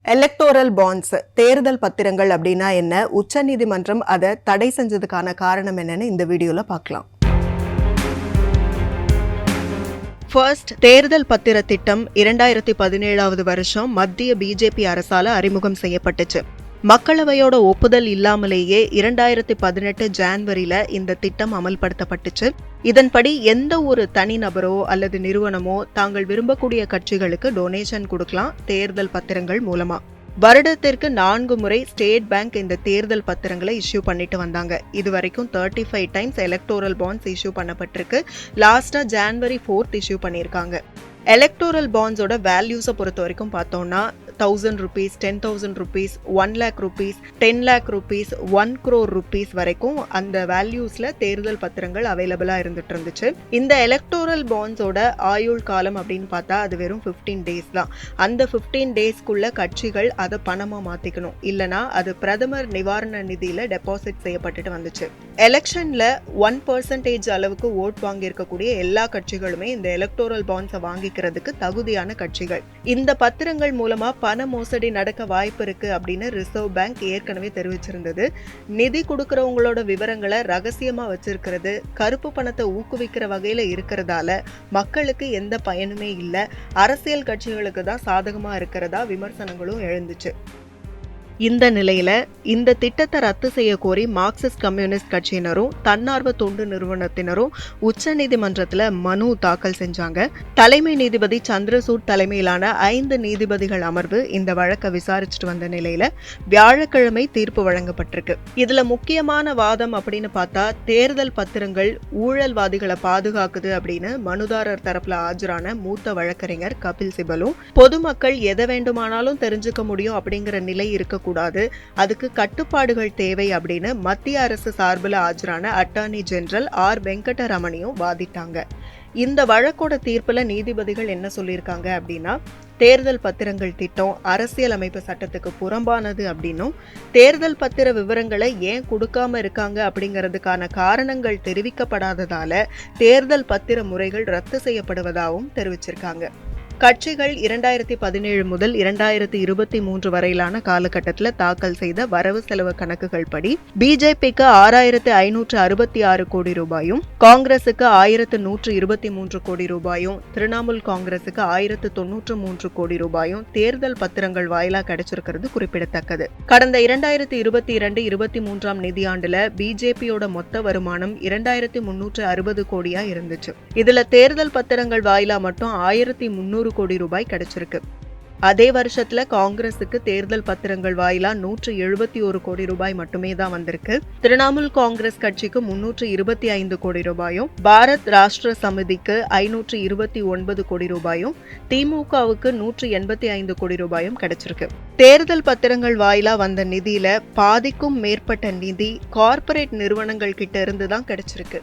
Electoral bonds தேர்தல் பத்திரங்கள் அப்படின்னா என்ன, உச்சநீதிமன்றம் அதை தடை செஞ்சதுக்கான காரணம் என்னன்னு இந்த வீடியோல பார்க்கலாம். ஃபர்ஸ்ட், தேர்தல் பத்திர திட்டம் 2017 வருஷம் மத்திய பிஜேபி அரசால அறிமுகம் செய்யப்பட்டுச்சு. மக்களவையோட ஒப்புதல் இல்லாமலேயே 2018 ஜான்வரியில இந்த திட்டம் அமல்படுத்தப்பட்டுச்சு. இதன்படி எந்த ஒரு தனிநபரோ அல்லது நிறுவனமோ தாங்கள் விரும்பக்கூடிய கட்சிகளுக்கு டொனேஷன் கொடுக்கலாம் தேர்தல் பத்திரங்கள் மூலமா. வருடத்திற்கு 4 முறை ஸ்டேட் பேங்க் இந்த தேர்தல் பத்திரங்களை இஷ்யூ பண்ணிட்டு வந்தாங்க. இது வரைக்கும் 35 டைம்ஸ் எலக்டோரல் பாண்ட்ஸ் இஷ்யூ பண்ணப்பட்டிருக்கு. லாஸ்டா ஜான்வரி 4 இஷ்யூ பண்ணியிருக்காங்க. எலக்டோரல் பாண்ட்ஸோட வேல்யூஸை பொறுத்த வரைக்கும் பார்த்தோம்னா 1000 rupees, 10,000 rupees, 1 lakh rupees, 10 lakh rupees, 1 crore rupees வரைக்கும் அந்த வேல்யூஸ்ல தேர்தல் பத்திரங்கள் அவைலபிளா இருந்துட்டு இருந்துச்சு. இந்த எலக்டோரல் பாண்ட்ஸோட ஆயுள் காலம் அப்படின்னு பார்த்தா அது வெறும் 15 டேஸ் தான். அந்த 15 டேஸ்க்குள்ள கட்சிகள் அதை பணமா மாத்திக்கணும், இல்லனா அது பிரதமர் நிவாரண நிதியில டெபாசிட் செய்யப்பட்டுட்டு வந்துச்சு. எலெக்ஷன்ல 1% அளவுக்கு ஓட் வாங்கி இருக்கக்கூடிய எல்லா கட்சிகளுமே இந்த எலக்டோரல் பாண்ட்ஸை வாங்கிக்கிறதுக்கு தகுதியான கட்சிகள். இந்த பத்திரங்கள் மூலமா பண மோசடி நடக்க வாய்ப்பு இருக்கு அப்படின்னு ரிசர்வ் பேங்க் ஏற்கனவே தெரிவிச்சிருந்தது. நிதி கொடுக்கறவங்களோட விவரங்களை ரகசியமா வச்சிருக்கிறது கருப்பு பணத்தை ஊக்குவிக்கிற வகையில இருக்கிறதால மக்களுக்கு எந்த பயனுமே இல்லை, அரசியல் கட்சிகளுக்கு தான் சாதகமா இருக்கிறதா விமர்சனங்களும் எழுந்துச்சு. இந்த நிலையில இந்த திட்டத்தை ரத்து செய்ய கோரி மார்க்சிஸ்ட் கம்யூனிஸ்ட் கட்சியினரும் தன்னார்வ தொண்டு நிறுவனத்தினரும் உச்சநீதிமன்றத்துல மனு தாக்கல் செஞ்சாங்க. தலைமை நீதிபதி சந்திரசூட் தலைமையிலான 5 நீதிபதிகள் அமர்வு இந்த வழக்கை விசாரிச்சுட்டு வந்த நிலையில வியாழக்கிழமை தீர்ப்பு வழங்கப்பட்டிருக்கு. இதுல முக்கியமான வாதம் அப்படின்னு பார்த்தா தேர்தல் பத்திரங்கள் ஊழல்வாதிகளை பாதுகாக்குது அப்படின்னு மனுதாரர் தரப்புல ஆஜரான மூத்த வழக்கறிஞர் கபில் சிபலும், பொதுமக்கள் எதை வேண்டுமானாலும் தெரிஞ்சுக்க முடியும் அப்படிங்கிற நிலை இருக்க கூடாது, அதுக்கு கட்டுப்பாடுகள் தேவை அப்படின்னு மத்திய அரசு சார்பில் ஆஜரான அட்டார்னி ஜெனரல் ஆர் வெங்கடரமணியும் வாதிட்டாங்க. இந்த வழக்கோட தீர்ப்புல நீதிபதிகள் என்ன சொல்லியிருக்காங்க அப்படின்னா, தேர்தல் பத்திரங்கள் திட்டம் அரசியலமைப்பு சட்டத்துக்கு புறம்பானது அப்படின்னும், தேர்தல் பத்திர விவரங்களை ஏன் கொடுக்காம இருக்காங்க அப்படிங்கிறதுக்கான காரணங்கள் தெரிவிக்கப்படாததால தேர்தல் பத்திர முறைகள் ரத்து செய்யப்படுவதாகவும் தெரிவிச்சிருக்காங்க. கட்சிகள் 2017 முதல் 2023 வரையிலான காலகட்டத்தில் தாக்கல் செய்த வரவு செலவு கணக்குகள் படி பிஜேபிக்கு 6,566 கோடி ரூபாயும், காங்கிரசுக்கு 1,123 கோடி ரூபாயும், திரிணாமுல் காங்கிரசுக்கு 1,093 கோடி ரூபாயும் தேர்தல் பத்திரங்கள் வாயிலா கிடைச்சிருக்கிறது குறிப்பிடத்தக்கது. கடந்த 2022-23 நிதியாண்டுல பிஜேபியோட மொத்த வருமானம் 2,360 கோடியா இருந்துச்சு. இதுல தேர்தல் பத்திரங்கள் வாயிலா மட்டும் 1,300 கோடி ரூபாய் கிடைச்சிருக்கு. அதே வருஷத்துல காங்கிரசுக்கு தேர்தல் பத்திரங்கள் வாயிலா 171 கோடி ரூபாய் மட்டுமே தான் வந்திருக்கு. திரிணாமுல் காங்கிரஸ் கட்சிக்கு 325 கோடி ரூபாயும், பாரத் ராஷ்டிர சமிதிக்கு 529 கோடி ரூபாயும், திமுகவுக்கு 185 கோடி ரூபாயும் கிடைச்சிருக்கு. தேர்தல் பத்திரங்கள் வாயிலா வந்த நிதியில பாதிக்கும் மேற்பட்ட நிதி கார்ப்பரேட் நிறுவனங்கள் கிட்ட இருந்து தான் கிடைச்சிருக்கு.